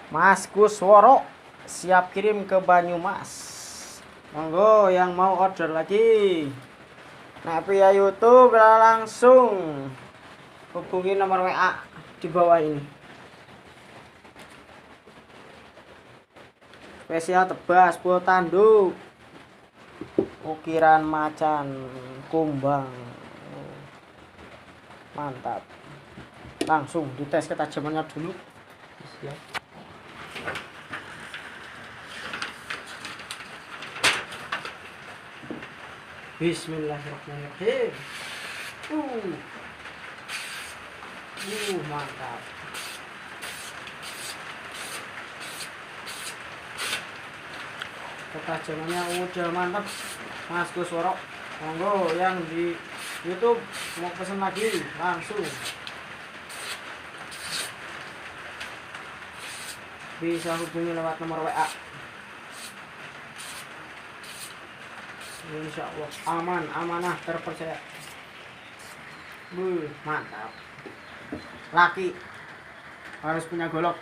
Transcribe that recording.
Mas Kusworo siap kirim ke Banyumas. Monggo yang mau order lagi. Nah, via YouTube langsung hubungi nomor WA di bawah ini. Spesial tebas, full tanduk, ukiran macan, kumbang. Mantap. Langsung dites ketajamannya dulu. Siap. Bismillahirrahmanirrahim. Mantap. Ketajamannya udah mantap, Mas Kusworo. Monggo yang di YouTube mau pesen lagi langsung bisa hubungi lewat nomor WA. Insya Allah aman, amanah, terpercaya. Mantap. Laki harus punya golok.